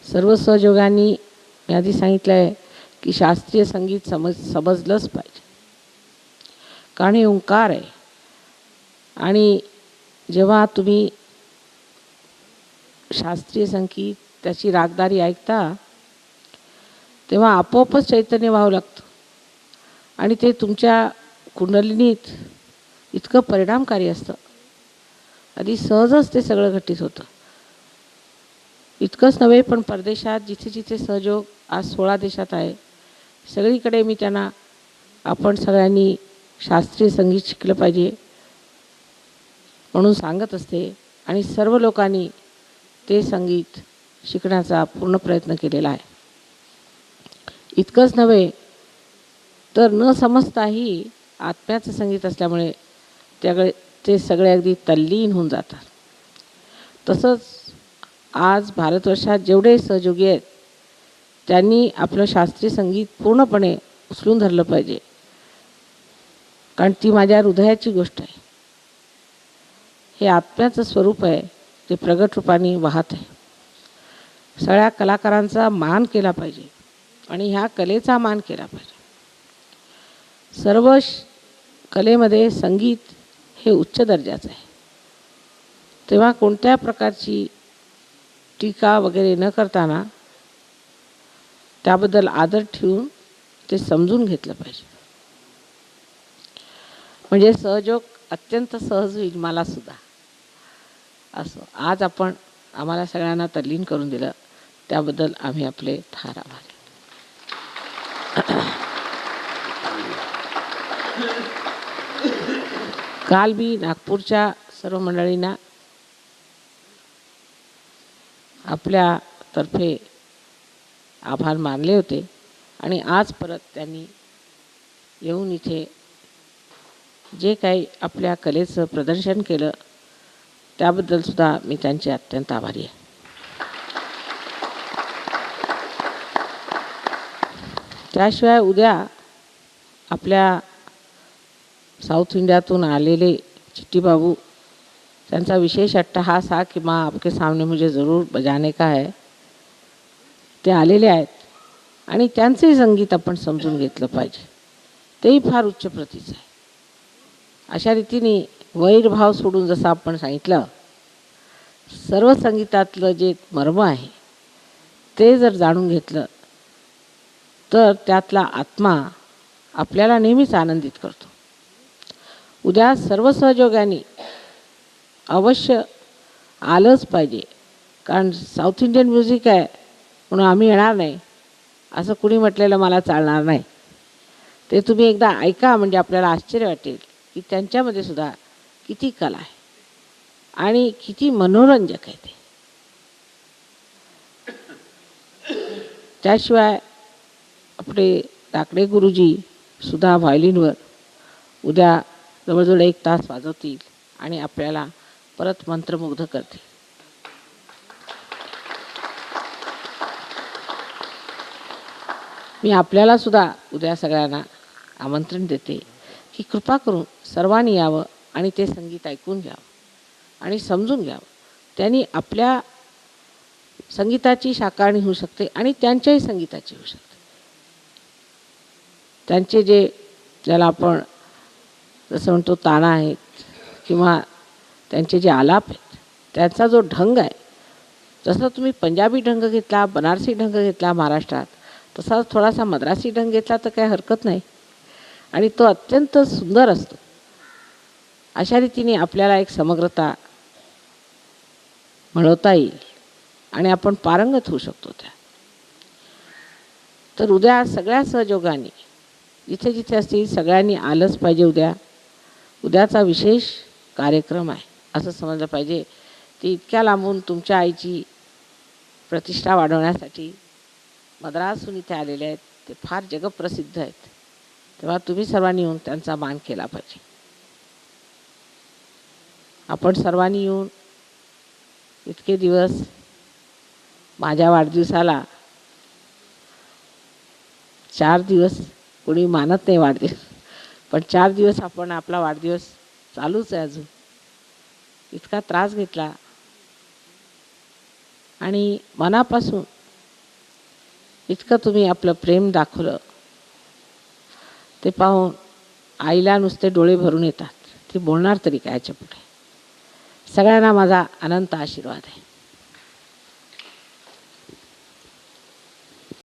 सर्व सहयोगांनी मी आधी सांगितलं आहे की शास्त्रीय संगीत समजलंच पाहिजे, कारण हे ओंकार आहे. आणि जेव्हा तुम्ही शास्त्रीय संगीत त्याची रागदारी ऐकता तेव्हा आपोआपच चैतन्य व्हावं लागतं आणि ते तुमच्या कुंडलिनीत इतकं परिणामकारी असतं. आधी सहजच ते सगळं घटित होतं. इतकंच नव्हे, पण परदेशात जिथे जिथे सहयोग आज 16 देशात आहे, सगळीकडे मी त्यांना आपण सगळ्यांनी शास्त्रीय संगीत शिकलं पाहिजे म्हणून सांगत असते. आणि सर्व लोकांनी ते संगीत शिकण्याचा पूर्ण प्रयत्न केलेला आहे. इतकंच नव्हे तर न समजताही आत्म्याचं संगीत असल्यामुळे ते सगळे अगदी तल्लीन होऊन जातात. तसंच आज भारतवर्षात जेवढे सहयोगी आहेत त्यांनी आपलं शास्त्रीय संगीत पूर्णपणे उचलून धरलं पाहिजे, कारण ती माझ्या हृदयाची गोष्ट आहे. हे आत्म्याचं स्वरूप आहे जे प्रगट रूपाने वाहत आहे. सगळ्या कलाकारांचा मान केला पाहिजे आणि ह्या कलेचा मान केला पाहिजे. सर्व कलेमध्ये संगीत हे उच्च दर्जाचं आहे. तेव्हा कोणत्या प्रकारची टीका वगैरे न करताना त्याबद्दल आदर ठेवून ते समजून घेतलं पाहिजे. म्हणजे सहयोग अत्यंत सहज होईल मला सुद्धा. असं आज आपण आम्हाला सगळ्यांना तल्लीन करून दिलं, त्याबद्दल आम्ही आपले फार आभारी. काल मी नागपूरच्या सर्व मंडळींना आपल्यातर्फे आभार मानले होते आणि आज परत त्यांनी येऊन इथे जे काही आपल्या कलेचं प्रदर्शन केलं त्याबद्दल सुद्धा मी त्यांचे अत्यंत आभारी आहे. त्याशिवाय उद्या आपल्या साऊथ इंडियातून आलेले चिट्टी बाबू, त्यांचा विशेष अट्टहास हा कि माँ आपके सामने मुझे ज़रूर बजाने का है, ते आलेले आहेत आणि त्यांचंही संगीत आपण समजून घेतलं पाहिजे. तेही फार उच्च प्रतीचं आहे. अशा रीतीने वैरभाव सोडून जसं आपण सांगितलं, सर्व संगीतातलं जे मर्म आहे ते जर जाणून घेतलं तर त्यातला आत्मा आपल्याला नेहमीच आनंदित करतो. उद्या सर्व सहयोगांनी अवश्य आलंच पाहिजे, कारण साऊथ इंडियन म्युझिक आहे म्हणून आम्ही येणार नाही असं कुणी म्हटलेलं मला चालणार नाही. ते तुम्ही एकदा ऐका म्हणजे आपल्याला आश्चर्य वाटेल की त्यांच्यामध्ये सुद्धा किती कला आहे आणि किती मनोरंजक आहे ते. त्याशिवाय आपले टाकडे गुरुजी सुद्धा व्हायोलिनवर उद्या जवळजवळ 1 तास वाजवतील आणि आपल्याला परत मंत्रमुग्ध करतील. मी आपल्याला सुद्धा उद्या सगळ्यांना आमंत्रण देते की कृपा करून सर्वांनी यावं आणि ते संगीत ऐकून घ्यावं आणि समजून घ्यावं. त्यांनी आपल्या संगीताची साकारणी होऊ शकते आणि त्यांच्याही संगीताची होऊ शकते. त्यांचे जे ज्याला आपण जसं म्हणतो ताना आहेत किंवा त्यांचे जे आलाप आहेत, त्यांचा जो ढंग आहे, जसं तुम्ही पंजाबी ढंग घेतला, बनारसी ढंग घेतला महाराष्ट्रात, तसा थोडासा मद्रासी ढंग घेतला तर काही हरकत नाही आणि तो अत्यंत सुंदर असतो. अशा रीतीने आपल्याला एक समग्रता मिळवता येईल आणि आपण पारंगत होऊ शकतो त्या. तर उद्या सगळ्या सहयोगांनी जिथे जिथे असतील सगळ्यांनी आलंच पाहिजे. उद्याचा विशेष कार्यक्रम आहे असं समजलं पाहिजे. ते इतक्या लांबून तुमच्या आईची प्रतिष्ठा वाढवण्यासाठी मद्रासहून इथे आलेले आहेत. ते फार जगप्रसिद्ध आहेत. तेव्हा तुम्ही सर्वांनी येऊन त्यांचा मान केला पाहिजे. आपण सर्वांनी येऊन इतके दिवस माझ्या वाढदिवसाला 4 दिवस कोणी मानत नाही वाढदिवस, पण 4 दिवस आपण आपला वाढदिवस चालूच आहे अजून. इतका त्रास घेतला आणि मनापासून इतकं तुम्ही आपलं प्रेम दाखवलं ते पाहून आईला नुसते डोळे भरून येतात. ती बोलणार तरी काय याच्या पुढे. सगळ्यांना माझा अनंत आशीर्वाद आहे.